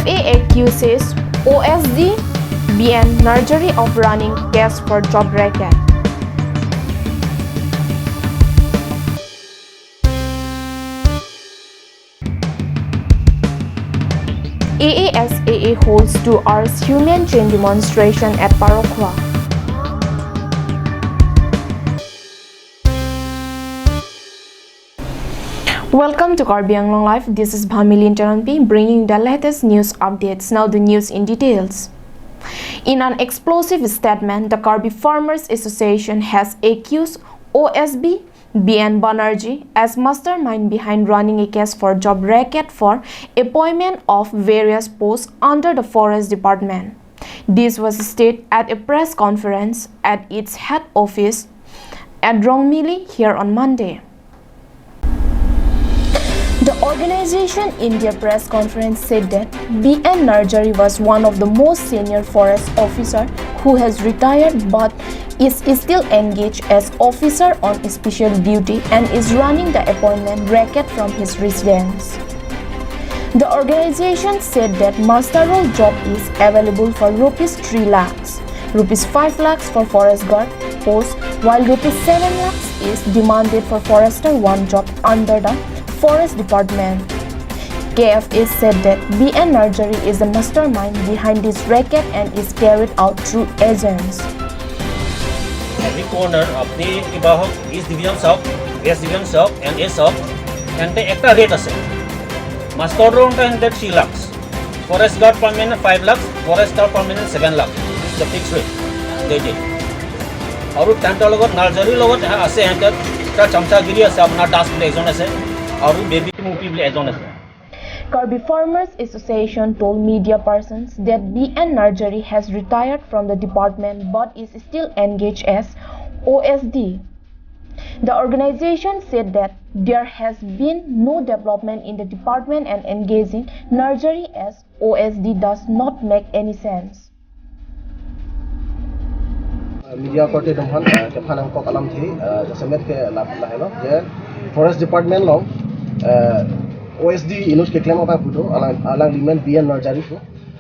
FA accuses OSD BN Nursery of running case for job racket. AASAA holds 2 hours human chain demonstration at Parokhwa. Welcome to Karbi Anglong Live. This is Bhamilin Taranpi bringing the latest news updates. Now the news in details. In an explosive statement, the Karbi Farmers Association has accused OSB BN Banerjee as mastermind behind running a case for job racket for appointment of various posts under the Forest Department. This was stated at a press conference at its head office at Rongmili here on Monday. The organization in their press conference said that BN Nursery was one of the most senior forest officers who has retired but is still engaged as officer on special duty and is running the appointment racket from his residence. The organization said that master role job is available for rupees 3 lakhs, rupees 5 lakhs for forest guard post, while rupees 7 lakhs is demanded for forester 1 job under the Forest Department. KFA said that BN Nursery is the mastermind behind this racket and is carried out through agents. Every corner of the Ibahok, East Division South, West Division South, and East South, and the ekta rate ase. Master round and 3 lakhs. Forest guard permanent 5 lakhs, forest guard permanent 7 lakhs. This is the fixed rate. They did. Aru tent logot nursery logot ase enter ta chamchagiri ase apna task le zone ase. Karbi Farmers Association told media persons that BN Nursery has retired from the department but is still engaged as OSD. The organization said that there has been no development in the department and engaging Nursery as OSD does not make any sense. Media korte domhan ke phanang ko kalam thi jasemet ke lahelo je forest department long OSD inus ke claim apa puto alang limen BN Nursery ko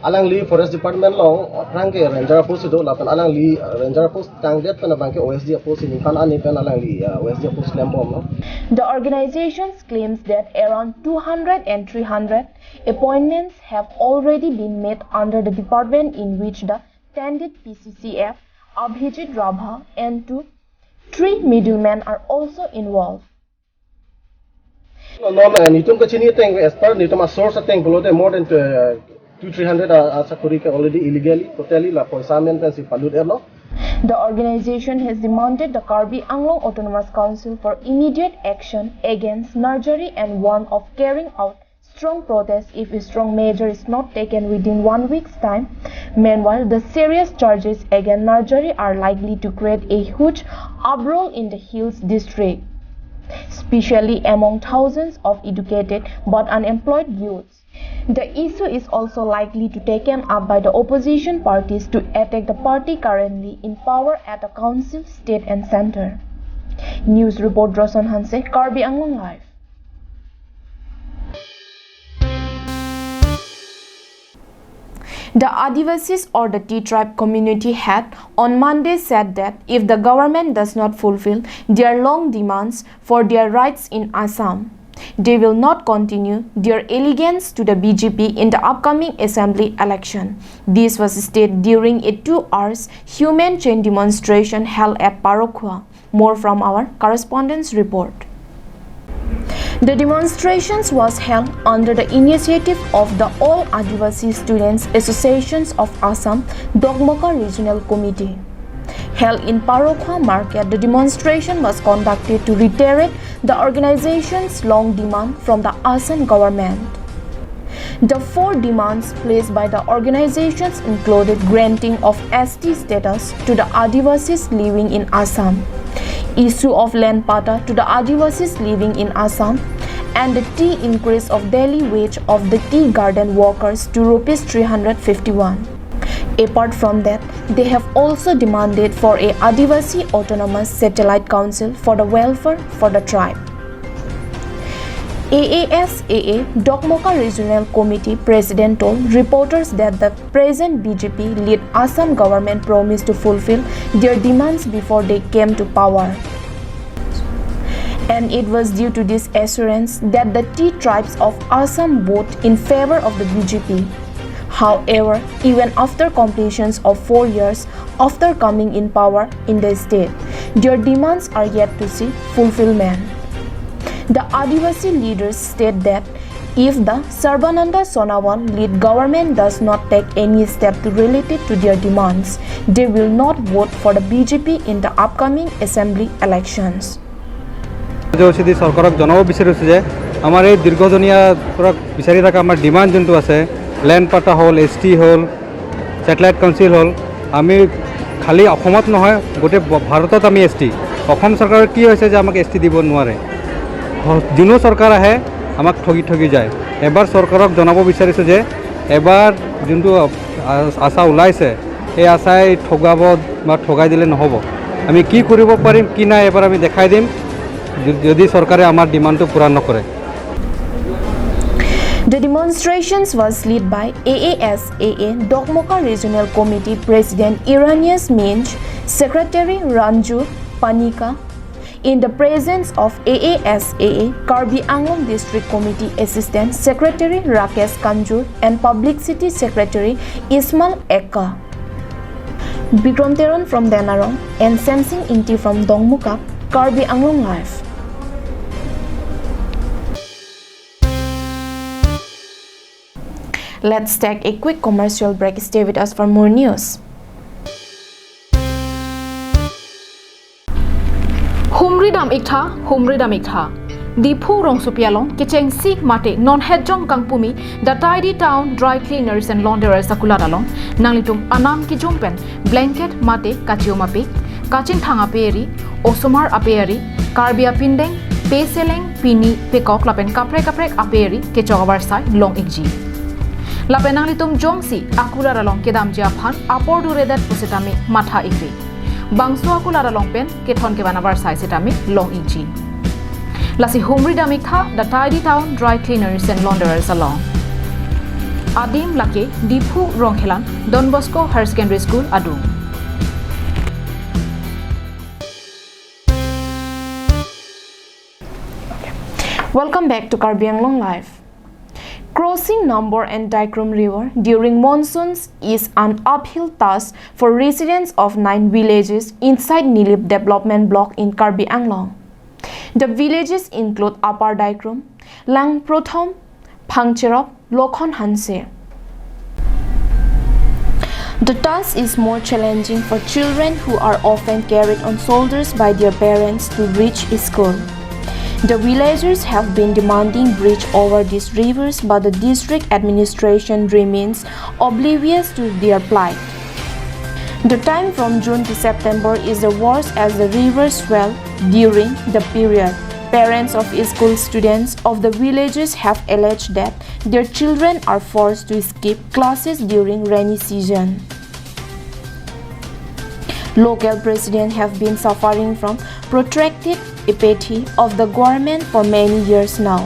alang li forest department long rang ke ranger post do lapan alang li ranger post tang det pana bang ke OSD post ni kan ani pen alang li OSD post claim bom no. The organization claims that around 200 and 300 appointments have already been made under the department in which the standard PCCF Abhijit Rabha and 3 middlemen are also involved. No, nitum kachini teng as per nitum a source teng below the more than 200-300 asakuri ke already illegally totally la poisamen pen si palud erlo. The organization has demanded the Karbi Anglong Autonomous Council for immediate action against Nursery and warned of carrying out strong protest if a strong measure is not taken within 1 week's time. Meanwhile, the serious charges against Nursery are likely to create a huge uproar in the Hills district, especially among thousands of educated but unemployed youths. The issue is also likely to be taken up by the opposition parties to attack the party currently in power at the council, state and center. News report Rosan Hanse, Karbi Anglong Live. The Adivasis or the Tea tribe community had on Monday said that if the government does not fulfill their long demands for their rights in Assam, they will not continue their allegiance to the BJP in the upcoming assembly election. This was stated during a 2 hours human chain demonstration held at Parokhwa. More from our correspondent's report. The demonstrations was held under the initiative of the All Adivasi Students Associations of Assam Dogmoka Regional Committee. Held in Parokhwa Market, the demonstration was conducted to reiterate the organization's long demand from the Assam government. The 4 demands placed by the organizations included granting of ST status to the Adivasis living in Assam, issue of land pata to the Adivasis living in Assam, and the tea increase of daily wage of the tea garden workers to rupees 351. Apart from that, they have also demanded for a Adivasi Autonomous Satellite Council for the welfare for the tribe. AASAA Dokmoka Regional Committee President told reporters that the present BJP-led Assam government promised to fulfill their demands before they came to power. And it was due to this assurance that the T tribes of Assam voted in favor of the BJP. However, even after completion of 4 years after coming in power in the state, their demands are yet to see fulfillment. The Adivasi leaders state that if the Sarbananda Sonowal-led government does not take any step to related to their demands, they will not vote for the BJP in the upcoming assembly elections. জনৌষধি চৰকাৰক জনাব বিচাৰিছোঁ যে আমাৰ এই দীৰ্ঘজনীয়া পৰা বিচাৰি থকা আমাৰ ডিমাণ্ড যোনটো আছে লেণ্ড পাটা হ'ল ST হ'ল ছেটেলাইট কাউন্সিল হ'ল আমি খালি অসমত নহয় গোটেই ভাৰতত আমি ST অসম চৰকাৰৰ কি হৈছে যে আমাক ST দিব নোৱাৰে যোনো চৰকাৰ আহে আমাক ঠগি যায় এবাৰ চৰকাৰক জনাব বিচাৰিছোঁ যে এবাৰ যোনটো আশা ওলাইছে এই আশাই ঠগাব বা ঠগাই দিলে নহ'ব আমি কি কৰিব পাৰিম কি নাই এবাৰ আমি দেখাই দিম যদি চৰকাৰে আমাৰ ডিমাণ্ডটো পূৰণ নকৰে The demonstrations was led by AASAA Dokmoka Regional Committee President Iranius Minch, Secretary Ranju Panika, in the presence of AASAA Karbi Anglong District Committee Assistant Secretary Rakesh Kanjur and Publicity Secretary Ismail Ekka. Bikram Teron from Denarong and Samsing Inti from Dongmuka, Karbi Anglong Live. Let's take a quick commercial break. Stay with us for more news. Humridam ikha. Dipu rong supialong kicheng sik mate non hedjong kangpumi the tidy town dry cleaners and launderers sakuladalong nanglitum anam ki jumpen blanket mate kachioma kaching thang aperi osomar aperi karbia pindeng peseleng pini pekok lapen kaprek aperi kechogabar sai long ikji lapenang litum jongsi akulara long kedam japhan apor duredat pusitami matha ikri bangso akulara long pen kethon ke banabar sai setami long inchi lasi humri damikha the tidy town dry cleaners and launderers along adim lake dipu ronghelan Don Bosco Higher Secondary School adu Welcome back to Karbi Anglong Live. Crossing Nambar and Daikrum River during monsoons is an uphill task for residents of 9 villages inside Nilip development block in Karbi Anglong. The villages include Upper Daikrum, Lang Prothom, Phangcherop, Lokhon Hanse. The task is more challenging for children who are often carried on shoulders by their parents to reach school. The villagers have been demanding bridge over these rivers, but the district administration remains oblivious to their plight. The time from June to September is the worst as the rivers swell during the period. Parents of school students of the villages have alleged that their children are forced to skip classes during rainy season. Local residents have been suffering from protracted apathy of the government for many years now.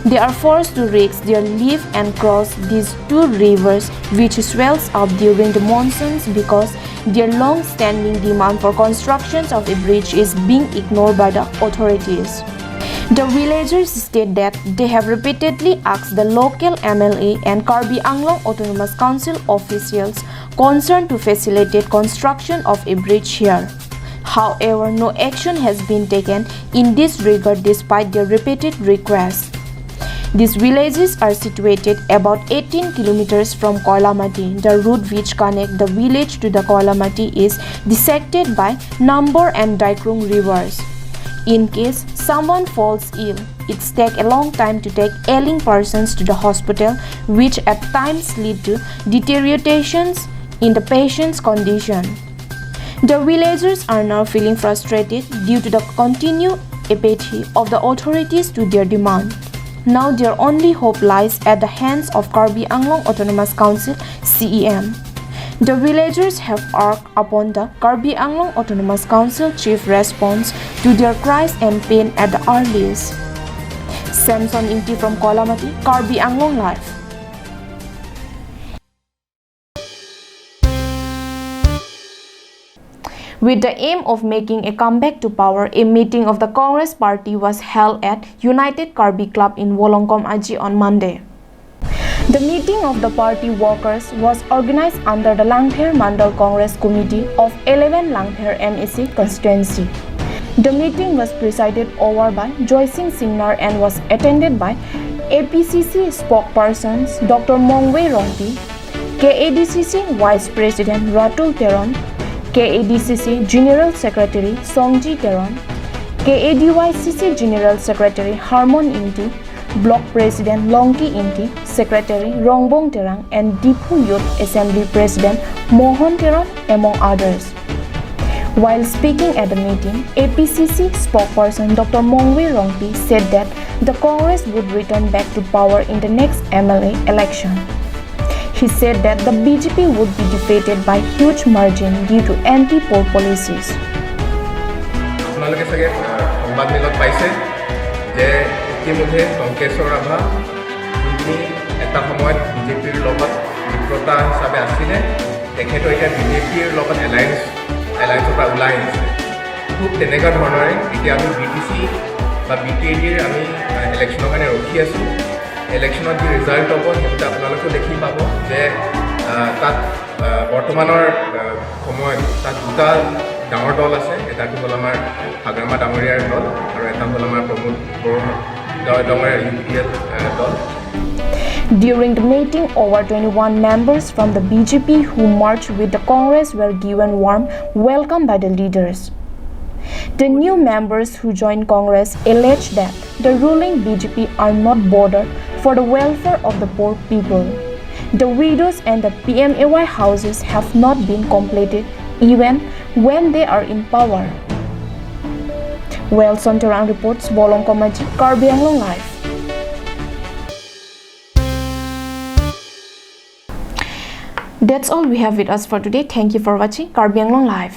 They are forced to risk their life and cross these two rivers which swells up during the monsoons because their long-standing demand for construction of a bridge is being ignored by the authorities. The villagers state that they have repeatedly asked the local MLA and Karbi Anglong Autonomous Council officials concerned to facilitate construction of a bridge here. However, no action has been taken in this regard despite their repeated requests. These villages are situated about 18 kilometers from Koilamati. The route which connects the village to the Koilamati is dissected by Nambar and Daikrum rivers. In case someone falls ill, it takes a long time to take ailing persons to the hospital, which at times lead to deteriorations in the patient's condition. The villagers are now feeling frustrated due to the continued apathy of the authorities to their demand. Now their only hope lies at the hands of Karbi Anglong Autonomous Council (CEM). The villagers have urged upon the Karbi Anglong Autonomous Council chief response to their cries and pain at the earliest. Samson Inti from Kolamati, Karbi Anglong Live. With the aim of making a comeback to power, a meeting of the Congress party was held at United Karbi Club in Wolongkom Aji on Monday. The meeting of the party workers was organized under the Langther Mandal Congress Committee of 11 Langther MSC constituency. The meeting was presided over by Joy Singh Singnar and was attended by APCC spokespersons Dr. Mongwei Rongpi, KADCC Vice President Ratul Teron, KADCC General Secretary Songji Teron, KADYCC General Secretary Harmon Inti, Block President Longki Inti, Secretary Rongbong Terang, and Dipu Youth Assembly President Mohon Teron, among others. While speaking at the meeting, APCC spokesperson Dr. Mongwei Rongpi said that the Congress would return back to power in the next MLA election. He said that the BJP would be defeated by huge margin due to anti-poor policies. আপোনালোকে চাগে সংবাদ মেলত পাইছে যে ইতিমধ্যে টংকেশ্বৰ ৰাভা যোনখিনি এটা সময়ত বিজেপিৰ লগত মিত্ৰতা হিচাপে আছিলে তেখেতৰ এতিয়া বিজেপিৰ লগত এলায়েন্সৰ পৰা ওলাই আহিছে খুব তেনেকুৱা ধৰণৰে এতিয়া আমি BTC বা BTADৰ আমি ইলেকশ্যনৰ কাৰণে ৰখি আছোঁ ইলেকশ্যনত যি ৰিজাল্ট হ'ব সেইটো আপোনালোকেও দেখি পাব যে তাত বৰ্তমানৰ সময়ত তাত দুটা ডাঙৰ দল আছে এটাটো হ'ল আমাৰ হাগ্ৰামা ডাঙৰীয়াৰ দল আৰু এটা হ'ল আমাৰ প্ৰমোদ বড়ো ডাঙৰীয়াৰ UPL দল. During the meeting, over 21 members from the BJP who marched with the Congress were given warm welcome by the leaders. The new members who joined Congress alleged that the ruling BJP are not bothered for the welfare of the poor people. The widows and the PMAY houses have not been completed even when they are in power. Well, Sonterang reports, Wolongkom Aji, Karbi Anglong Live. That's all we have with us for today. Thank you for watching Karbi Anglong Live.